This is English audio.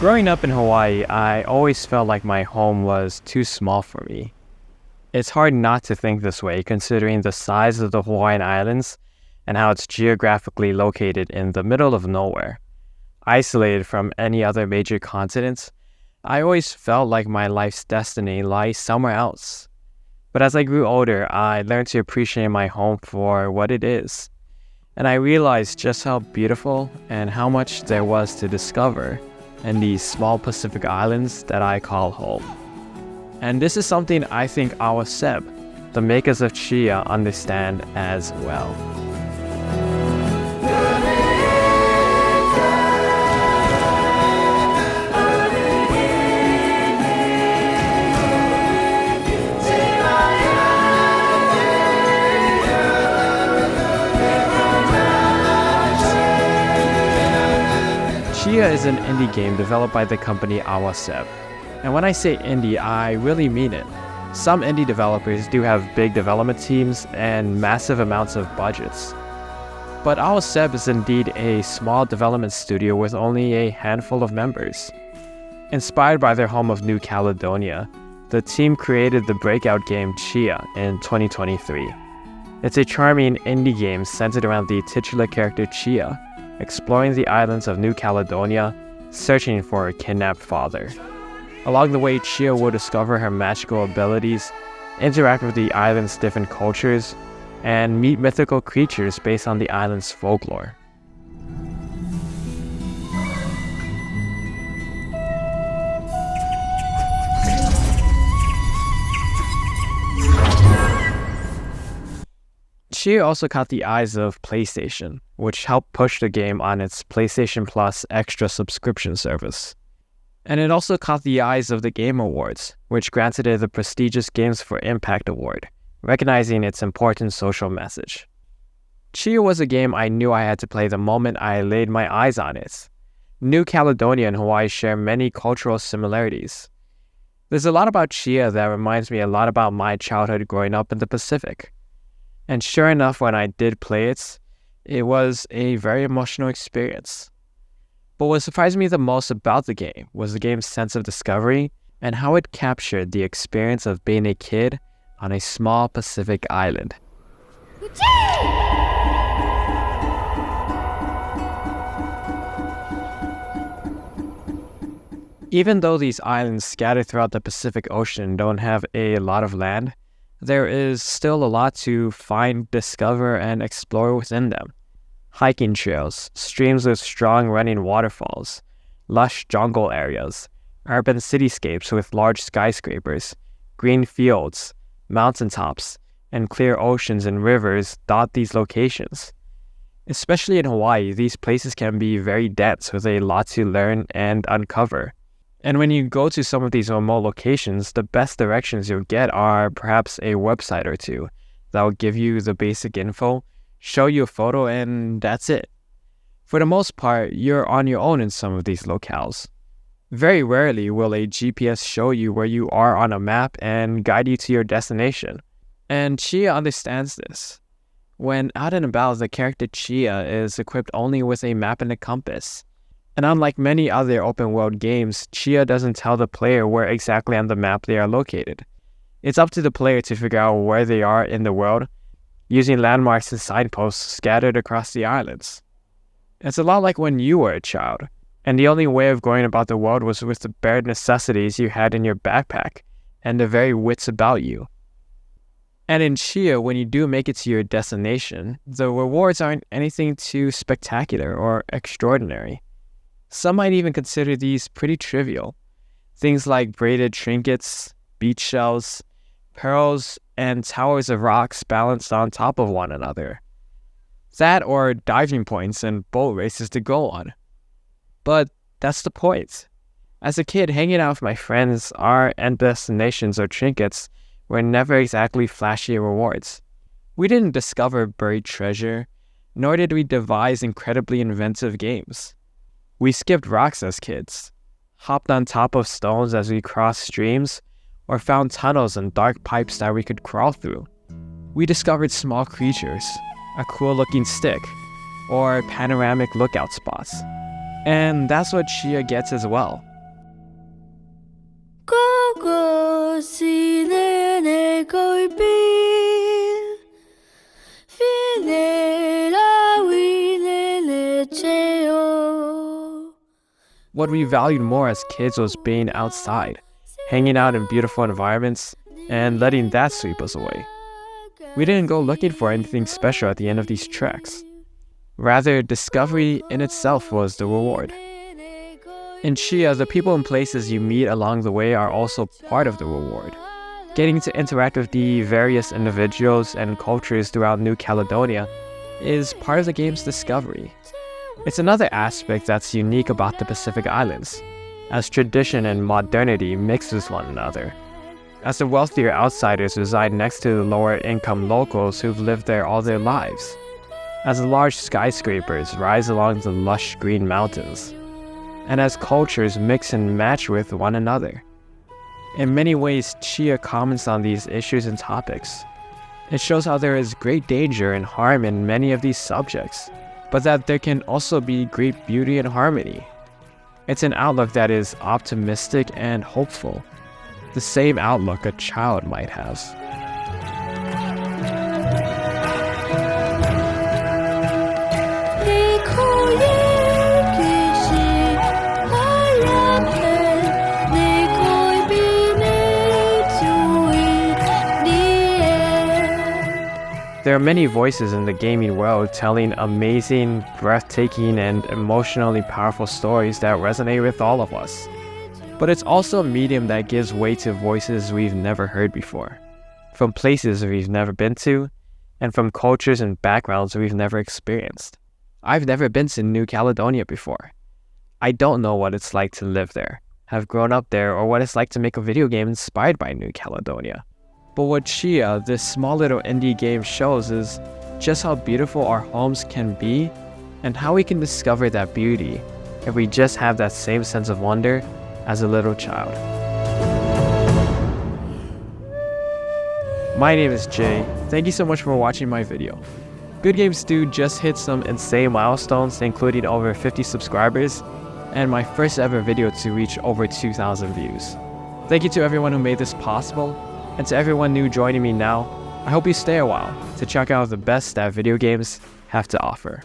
Growing up in Hawaii, I always felt like my home was too small for me. It's hard not to think this way considering the size of the Hawaiian Islands and how it's geographically located in the middle of nowhere. Isolated from any other major continents, I always felt like my life's destiny lies somewhere else. But as I grew older, I learned to appreciate my home for what it is. And I realized just how beautiful and how much there was to discover in these small Pacific islands that I call home. And this is something I think Awaceb, the makers of Tchia, understand as well. Tchia is an indie game developed by the company Awaceb. And when I say indie, I really mean it. Some indie developers do have big development teams and massive amounts of budgets. But Awaceb is indeed a small development studio with only a handful of members. Inspired by their home of New Caledonia, the team created the breakout game Tchia in 2023. It's a charming indie game centered around the titular character Tchia, exploring the islands of New Caledonia, searching for a kidnapped father. Along the way, Tchia will discover her magical abilities, interact with the island's different cultures, and meet mythical creatures based on the island's folklore. Tchia also caught the eyes of PlayStation, which helped push the game on its PlayStation Plus extra subscription service. And it also caught the eyes of the Game Awards, which granted it the prestigious Games for Impact Award, recognizing its important social message. Tchia was a game I knew I had to play the moment I laid my eyes on it. New Caledonia and Hawaii share many cultural similarities. There's a lot about Tchia that reminds me a lot about my childhood growing up in the Pacific. And sure enough, when I did play it, it was a very emotional experience. But what surprised me the most about the game was the game's sense of discovery and how it captured the experience of being a kid on a small Pacific island. Even though these islands scattered throughout the Pacific Ocean don't have a lot of land, there is still a lot to find, discover, and explore within them. Hiking trails, streams with strong running waterfalls, lush jungle areas, urban cityscapes with large skyscrapers, green fields, mountaintops, and clear oceans and rivers dot these locations. Especially in Hawaii, these places can be very dense with a lot to learn and uncover. And when you go to some of these remote locations, the best directions you'll get are perhaps a website or two that will give you the basic info, show you a photo, and that's it. For the most part, you're on your own in some of these locales. Very rarely will a GPS show you where you are on a map and guide you to your destination. And Tchia understands this. When out and about, the character Tchia is equipped only with a map and a compass. And unlike many other open-world games, Tchia doesn't tell the player where exactly on the map they are located. It's up to the player to figure out where they are in the world, using landmarks and signposts scattered across the islands. It's a lot like when you were a child, and the only way of going about the world was with the bare necessities you had in your backpack, and the very wits about you. And in Tchia, when you do make it to your destination, the rewards aren't anything too spectacular or extraordinary. Some might even consider these pretty trivial. Things like braided trinkets, beach shells, pearls, and towers of rocks balanced on top of one another. That or diving points and boat races to go on. But that's the point. As a kid, hanging out with my friends, our end destinations or trinkets were never exactly flashy rewards. We didn't discover buried treasure, nor did we devise incredibly inventive games. We skipped rocks as kids, hopped on top of stones as we crossed streams, or found tunnels and dark pipes that we could crawl through. We discovered small creatures, a cool-looking stick, or panoramic lookout spots. And that's what Tchia gets as well. what we valued more as kids was being outside, hanging out in beautiful environments, and letting that sweep us away. We didn't go looking for anything special at the end of these treks. Rather, discovery in itself was the reward. In Tchia, the people and places you meet along the way are also part of the reward. Getting to interact with the various individuals and cultures throughout New Caledonia is part of the game's discovery. It's another aspect that's unique about the Pacific Islands, as tradition and modernity mix with one another. As the wealthier outsiders reside next to the lower-income locals who've lived there all their lives. As the large skyscrapers rise along the lush green mountains. And as cultures mix and match with one another. In many ways, Tchia comments on these issues and topics. It shows how there is great danger and harm in many of these subjects, but that there can also be great beauty and harmony. It's an outlook that is optimistic and hopeful, the same outlook a child might have. There are many voices in the gaming world telling amazing, breathtaking, and emotionally powerful stories that resonate with all of us. But it's also a medium that gives way to voices we've never heard before, from places we've never been to, and from cultures and backgrounds we've never experienced. I've never been to New Caledonia before. I don't know what it's like to live there, have grown up there, or what it's like to make a video game inspired by New Caledonia. But what Tchia, this small little indie game, shows is just how beautiful our homes can be and how we can discover that beauty if we just have that same sense of wonder as a little child. My name is Jay. Thank you so much for watching my video. Good Games Dude just hit some insane milestones, including over 50 subscribers and my first ever video to reach over 2,000 views. Thank you to everyone who made this possible. And to everyone new joining me now, I hope you stay a while to check out the best that video games have to offer.